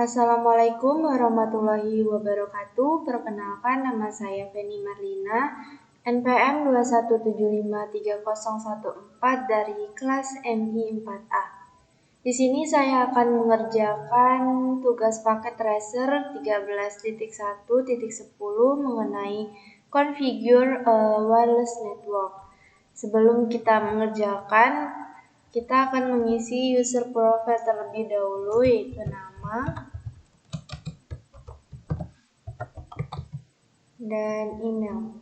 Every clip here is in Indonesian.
Assalamualaikum warahmatullahi wabarakatuh. Perkenalkan, nama saya Feni Marlina, NPM 2175314 dari kelas MI 4A. Di sini saya akan mengerjakan tugas paket tracer 13.1.10 mengenai configure wireless network. Sebelum kita mengerjakan, kita akan mengisi user profile terlebih dahulu, yaitu nama dan email.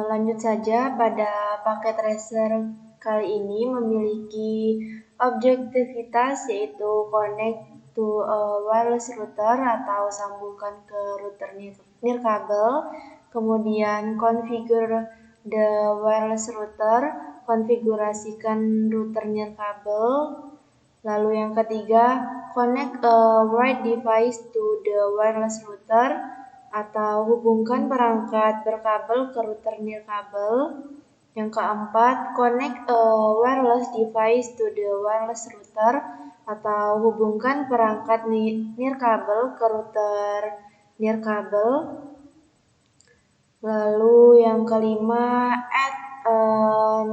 Lanjut saja, pada paket tracer kali ini memiliki objektivitas yaitu connect to a wireless router atau sambungkan ke router nirkabel, kemudian configure the wireless router, konfigurasikan router nirkabel, lalu yang ketiga connect a wired device to the wireless router atau hubungkan perangkat berkabel ke router nirkabel. Yang keempat, connect a wireless device to the wireless router atau hubungkan perangkat nirkabel ke router nirkabel. Lalu yang kelima, add an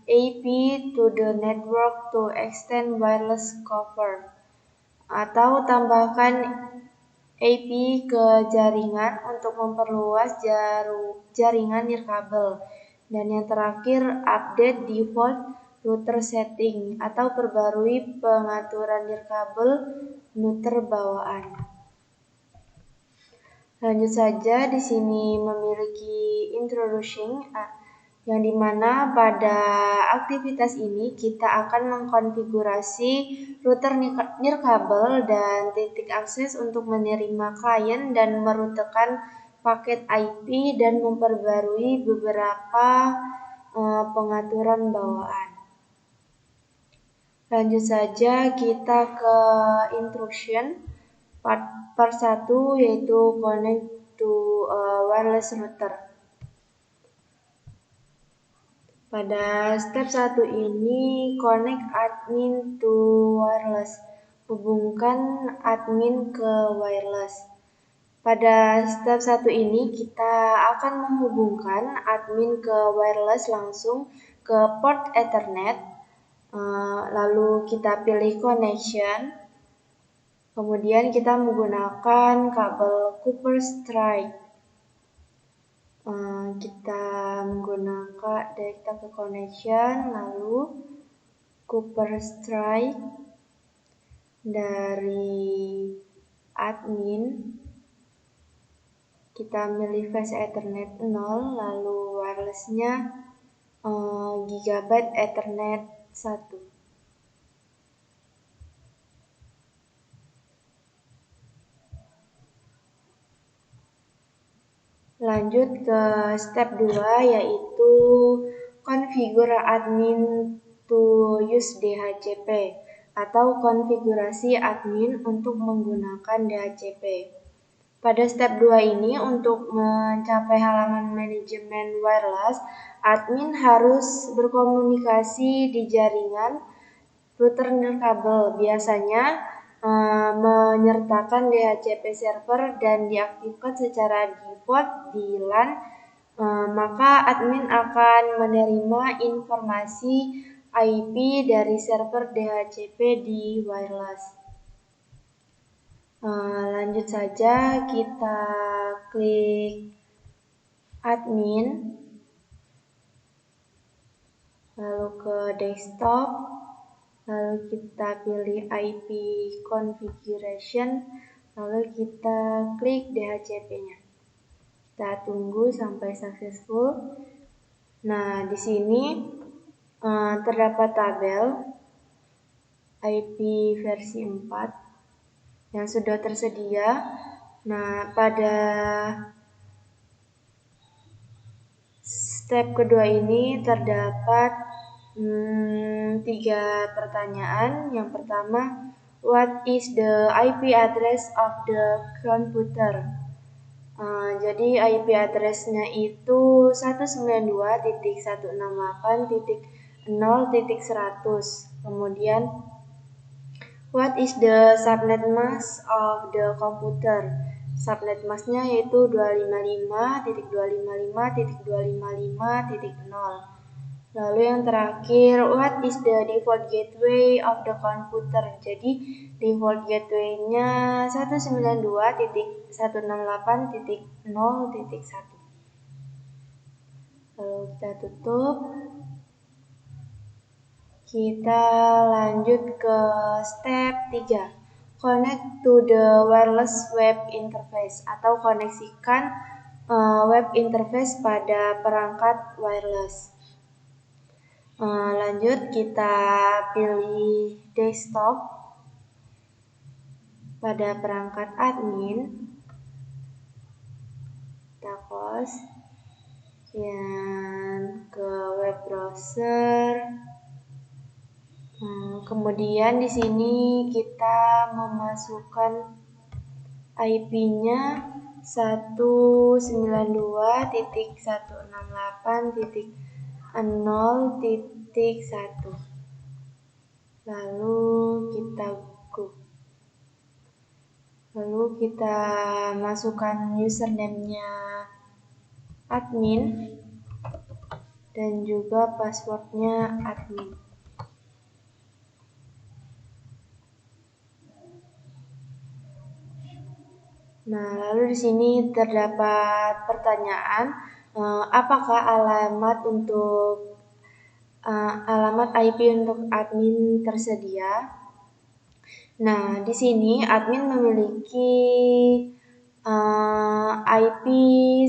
AP to the network to extend wireless cover atau tambahkan AP ke jaringan untuk memperluas jaringan nirkabel. Dan yang terakhir, update default router setting atau perbarui pengaturan nirkabel router bawaan. Lanjut saja, di sini memiliki introduction yang dimana pada aktivitas ini kita akan mengkonfigurasi router nirkabel dan titik akses untuk menerima klien dan merutekan paket IP dan memperbarui beberapa pengaturan bawaan. Lanjut saja, kita ke instruction part 1 yaitu connect to wireless router. Pada step 1 ini, connect admin to wireless. Hubungkan admin ke wireless. Pada step 1 ini, kita akan menghubungkan admin ke wireless langsung ke port Ethernet. Lalu kita pilih connection. Kemudian kita menggunakan kabel Copper Strike. Kita menggunakan data ke connection, lalu Copper Strike dari admin. Kita milih fast Ethernet 0, lalu wirelessnya Gigabyte Ethernet 1. Lanjut ke step 2 yaitu configure admin to use DHCP atau konfigurasi admin untuk menggunakan DHCP. Pada step 2 ini, untuk mencapai halaman manajemen wireless, admin harus berkomunikasi di jaringan router nirkabel. Biasanya menyertakan DHCP server dan diaktifkan secara default di LAN, maka admin akan menerima informasi IP dari server DHCP di wireless. Lanjut saja, kita klik admin, lalu ke desktop, lalu kita pilih IP configuration, lalu kita klik DHCP-nya. Kita tunggu sampai successful. Nah, di sini terdapat tabel IP versi 4 yang sudah tersedia. Nah, pada step kedua ini terdapat 3 pertanyaan. Yang pertama, what is the IP address of the computer? Jadi IP address-nya itu 192.168.0.100. Kemudian what is the subnet mask of the computer? Subnet mask-nya yaitu 255.255.255.0. Lalu yang terakhir, what is the default gateway of the computer? Jadi default gateway-nya 192.168.0.1. Lalu kita tutup. Kita lanjut ke step 3. Connect to the wireless web interface atau koneksikan web interface pada perangkat wireless. Lanjut kita pilih desktop pada perangkat admin, kita close, dan ke web browser. Kemudian di sini kita memasukkan IP-nya 192.168.0.1. Lalu kita masukkan username-nya admin dan juga password-nya admin. Nah, lalu di sini terdapat pertanyaan, apakah alamat IP untuk admin tersedia? Nah, di sini admin memiliki IP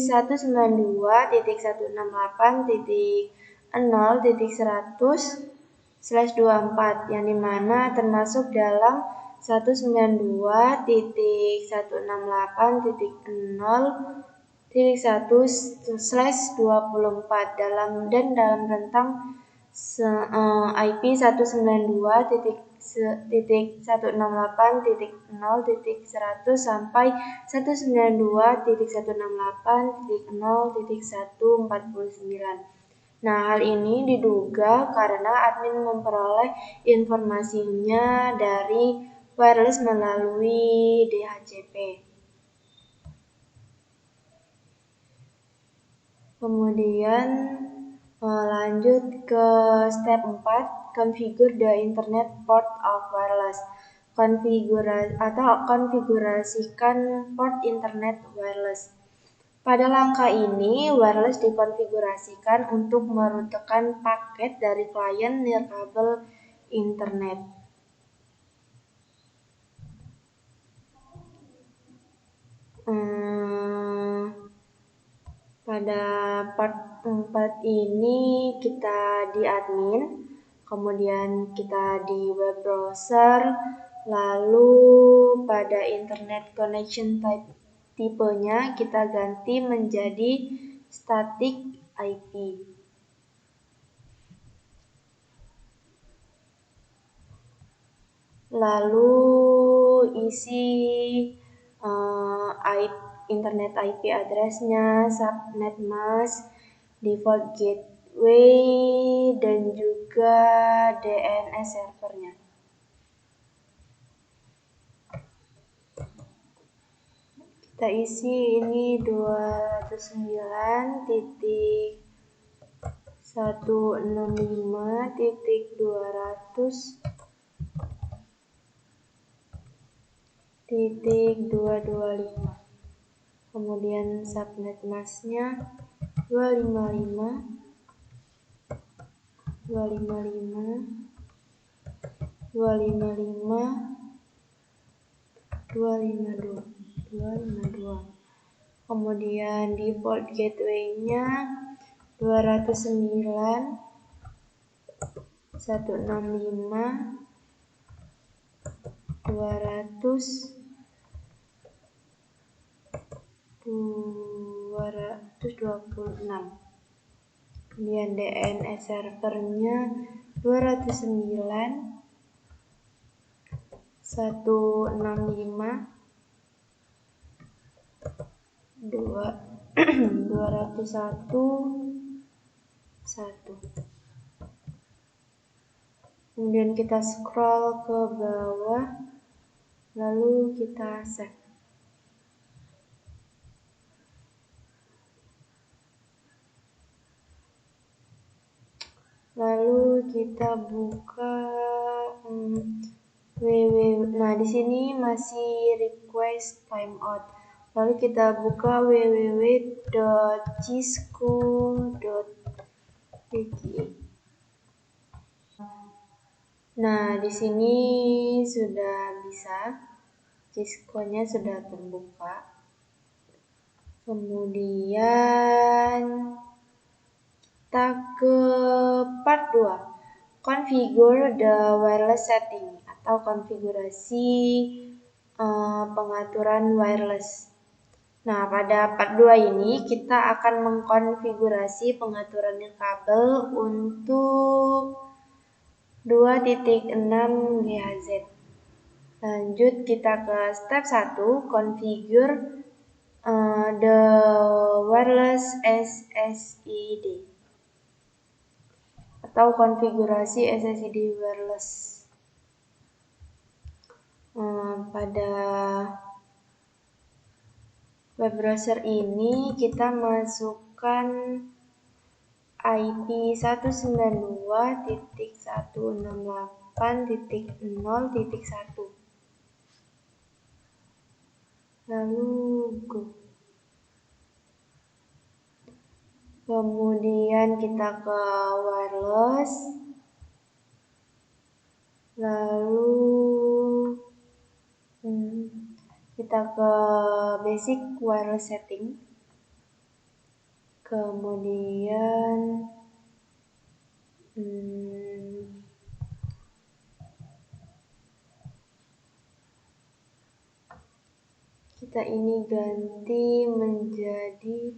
192.168.0.100/24 yang dimana termasuk dalam 192.168.0.1/24 dalam rentang IP 192.168.0.100 sampai 192.168.0.149. Nah, hal ini diduga karena admin memperoleh informasinya dari wireless melalui DHCP. Kemudian lanjut ke step 4, configure the internet port of wireless. Konfigurasikan port internet wireless. Pada langkah ini, wireless dikonfigurasikan untuk merutekan paket dari klien nirkabel internet. Pada part 4 ini kita di admin, kemudian kita di web browser, lalu pada internet connection tipenya kita ganti menjadi static IP. Lalu isi internet IP address-nya, subnet mask, default gateway, dan juga DNS servernya. Kita isi ini 259.165.225. Kemudian subnet mask-nya 255 252. Kemudian default gateway-nya 209.165.226. kemudian DNS servernya 209 165 201 1. Kemudian kita scroll ke bawah, lalu kita save. Lalu kita buka Nah, di sini masih request timeout. Lalu kita buka www.cisco.wiki. Nah, di sini sudah bisa, Cisco-nya sudah terbuka. Kemudian kita ke part 2. Configure the wireless setting atau konfigurasi pengaturan wireless. Nah, pada part 2 ini kita akan mengkonfigurasi pengaturan kabel untuk 2.6 GHz. Lanjut kita ke step 1, configure the wireless SSID atau konfigurasi SSID wireless. Pada web browser ini kita masukkan IP 192.168.0.1. Lalu go. Kemudian kita ke wireless. Lalu kita ke basic wireless setting. Kemudian kita ini ganti menjadi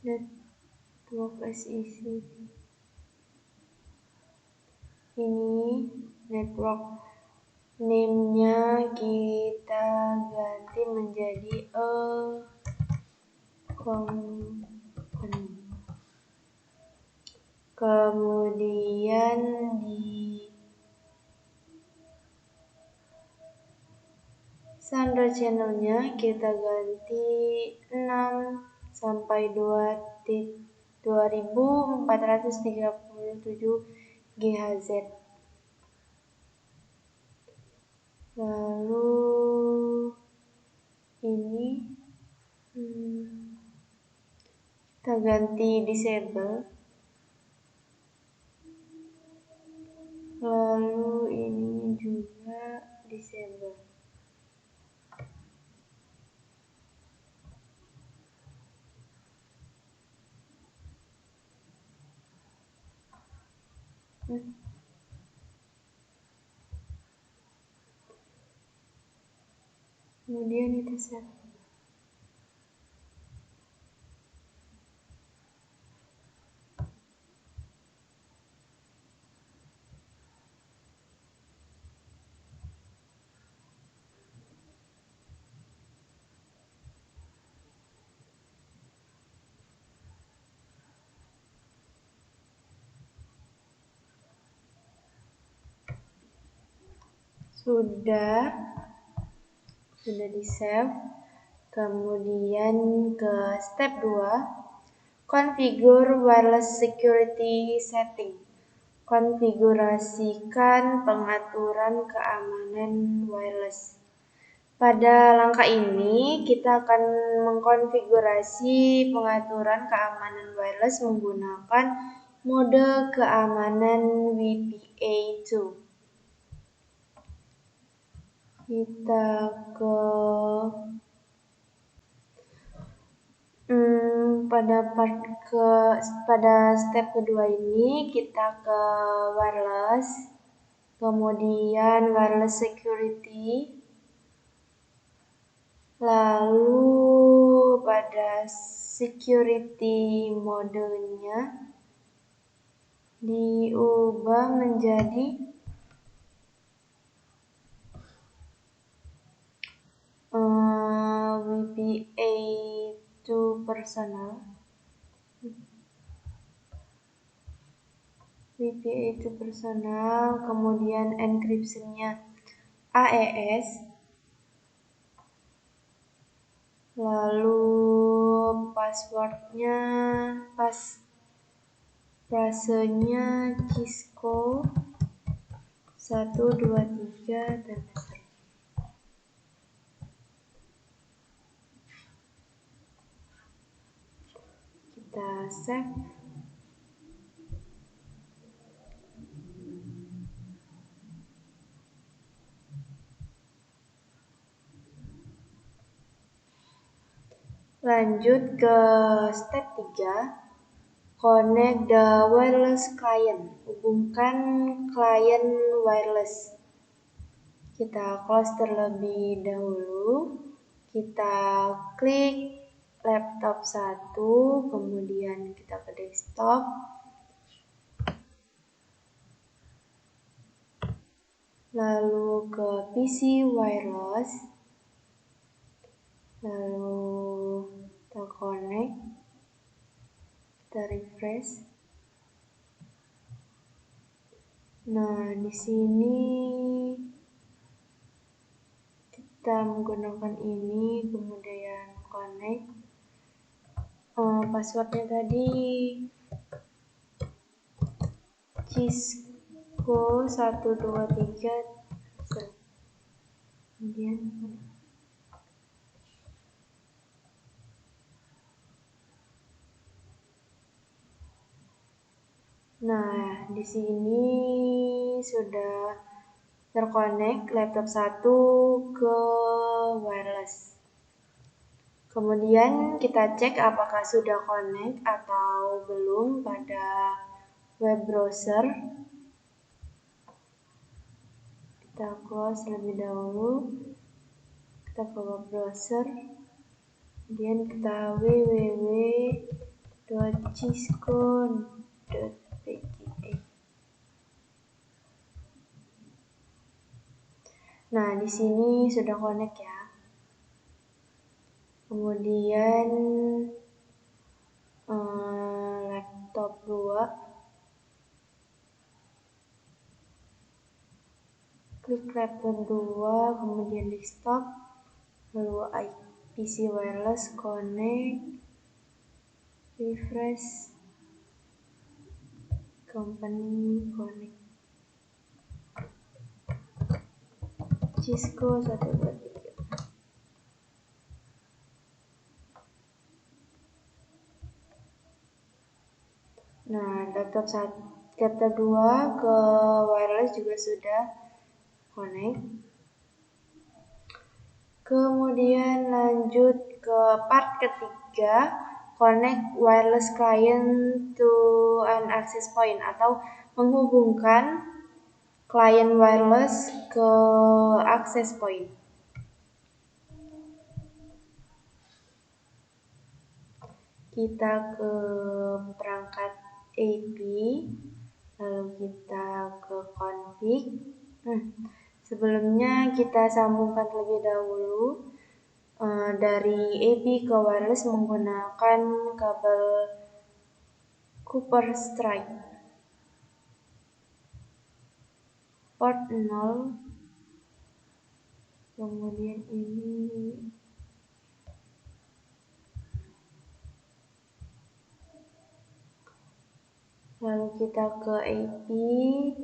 network SEC. Ini network name-nya kita ganti menjadi company. Kemudian di standard channelnya kita ganti 6 sampai 2437 GHz. Lalu ini kita ganti disable. Lalu ini juga disable. Kemudian kita save. Sudah di save. Kemudian ke step 2, configure wireless security setting. Konfigurasikan pengaturan keamanan wireless. Pada langkah ini kita akan mengkonfigurasi pengaturan keamanan wireless menggunakan mode keamanan WPA2. Kita ke pada step kedua ini kita ke wireless, kemudian wireless security, lalu pada security modenya diubah menjadi WPA to personal. WPA to personal, kemudian encryptionnya AES, lalu passwordnya frasenya Cisco 1, 2, 3 dan seterusnya. Kita save. Lanjut ke step 3, connect the wireless client, hubungkan klien wireless. Kita close terlebih dahulu, kita klik laptop 1, kemudian kita ke desktop, lalu ke PC wireless, lalu kita connect, kita refresh. Nah, di sini kita menggunakan ini, kemudian connect. Passwordnya tadi Cisco 1, 2, 3, kemudian nah, di sini sudah terkonek laptop 1 ke wireless. Kemudian kita cek apakah sudah connect atau belum pada web browser. Kita close terlebih dahulu. Kita ke web browser. Kemudian kita www.cisco.pga. Nah, di sini sudah connect ya. Kemudian laptop 2, klik laptop 2, kemudian desktop, lalu PC wireless, connect, refresh, company, connect, Cisco 1, 2, 3. Nah, laptop 2 ke wireless juga sudah connect. Kemudian lanjut ke part ketiga, connect wireless client to an access point atau menghubungkan klien wireless ke access point. Kita ke perangkat AP, lalu kita ke config. Sebelumnya kita sambungkan terlebih dahulu dari AP ke wireless menggunakan kabel Copper Strike. Port 0, kemudian ini lalu kita ke AP,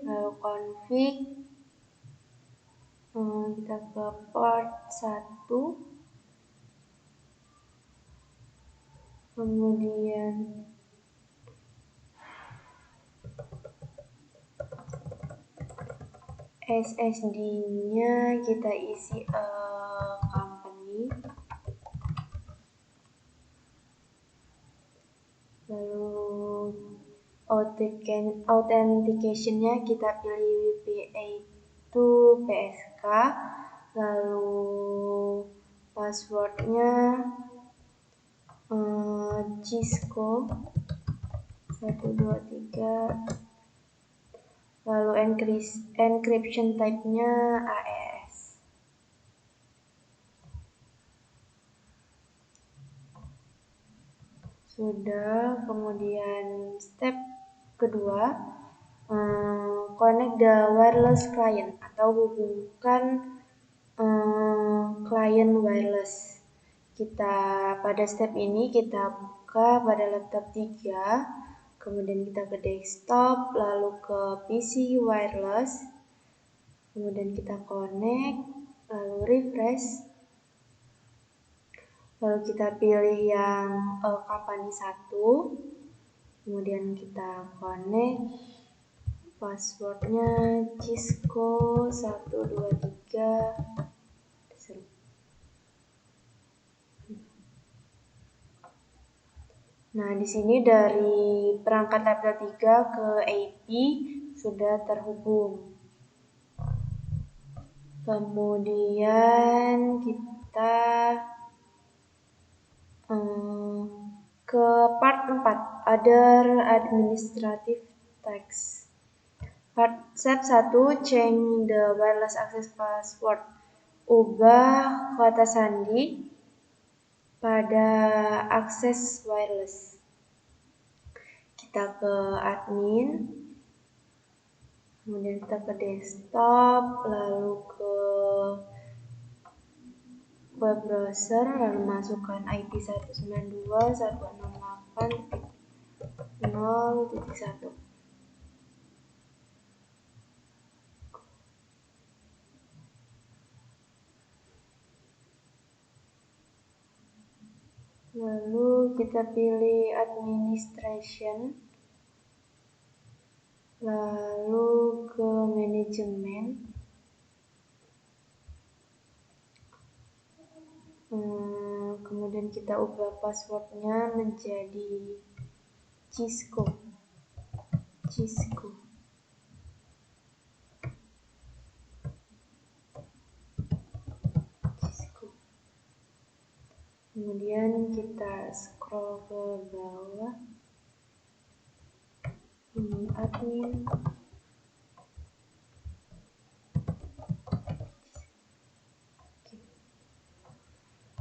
lalu config, kita ke port 1, kemudian SSD-nya kita isi company, lalu authentication-nya kita pilih WPA to PSK, lalu passwordnya Cisco 123, lalu encryption type-nya AES. Sudah, kemudian step kedua, connect the wireless client atau hubungkan client wireless. Pada step ini kita buka pada laptop 3, kemudian kita ke desktop, lalu ke PC wireless, kemudian kita connect, lalu refresh, lalu kita pilih yang company 1, kemudian kita connect, passwordnya Cisco 123. Nah, di sini dari perangkat laptop 3 ke IP sudah terhubung. Kemudian kita ke part 4, other administrative tasks. Step 1, change the wireless access password. Ubah kata sandi pada akses wireless. Kita ke admin, kemudian kita ke desktop, lalu ke web browser, lalu masukkan IP 192.168.0.1. Lalu kita pilih administration, lalu ke manajemen, kemudian kita ubah passwordnya menjadi Cisco. Kemudian kita scroll ke bawah, ini admin,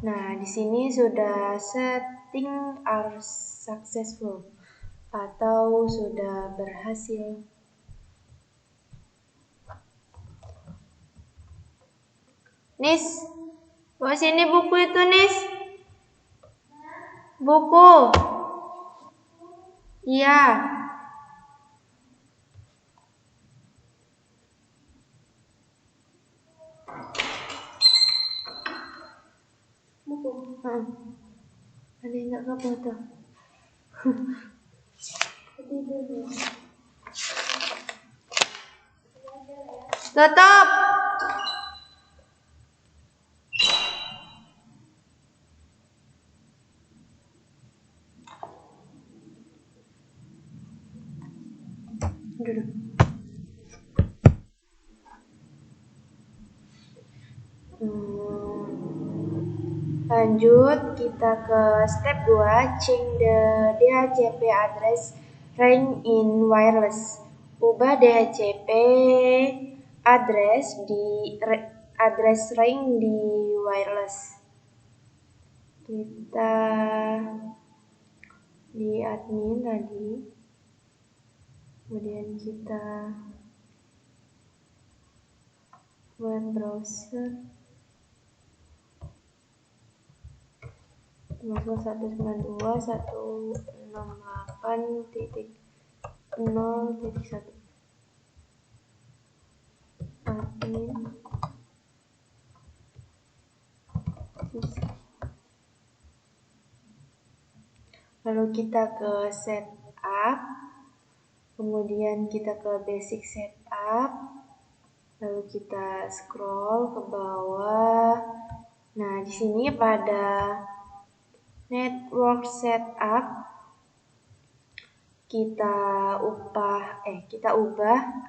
nah di sini sudah setting are successful atau sudah berhasil. Nis, bawa sini buku itu, Nis. Buku. Iya. Buku. Ada yang nggak foto? Tutup. Duduk. Lanjut kita ke step 2, change the DHCP address range in wireless. Ubah DHCP address range di wireless. Kita di admin tadi, kemudian kita web browser, masuk 192.168.0.1 admin. Lalu kita ke setup, kemudian kita ke basic setup, lalu kita scroll ke bawah. Nah, di sini pada network setup kita ubah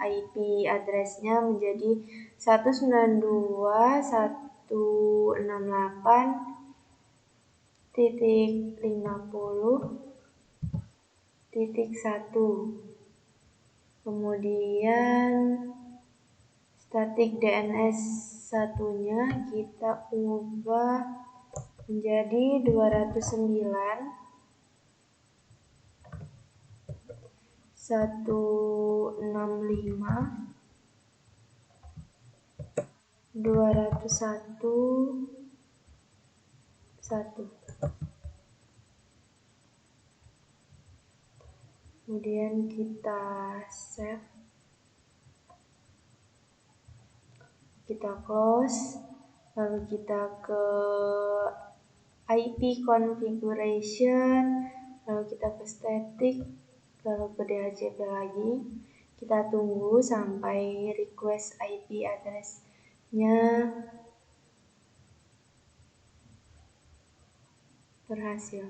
IP address-nya menjadi 192.168.0.1. titik 50.1. Kemudian statik DNS satunya kita ubah menjadi 265.165.201.1. Kemudian kita save, kita close, lalu kita ke IP configuration, lalu kita ke static, lalu ke DHCP lagi. Kita tunggu sampai request IP address-nya berhasil.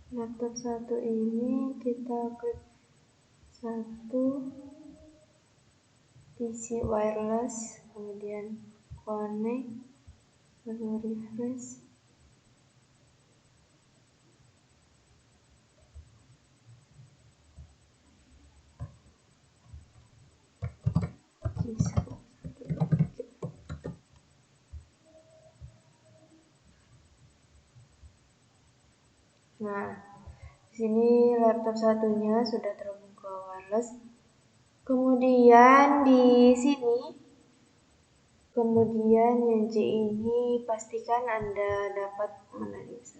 Laptop satu ini kita klik satu PC wireless, kemudian connect, lalu refresh. Nah, di sini laptop satunya sudah terhubung ke wireless. Kemudian di sini, yang C ini pastikan Anda dapat menanyakan.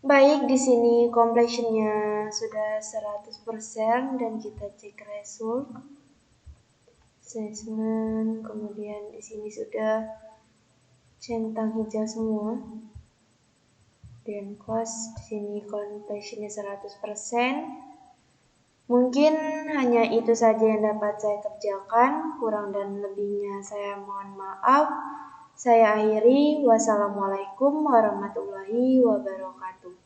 Baik, di sini completion-nya sudah 100% dan kita cek result. Assessment, kemudian di sini sudah centang hijau semua. Dan cost di sini completion-nya 100%. Mungkin hanya itu saja yang dapat saya kerjakan, kurang dan lebihnya saya mohon maaf. Saya akhiri, wassalamualaikum warahmatullahi wabarakatuh.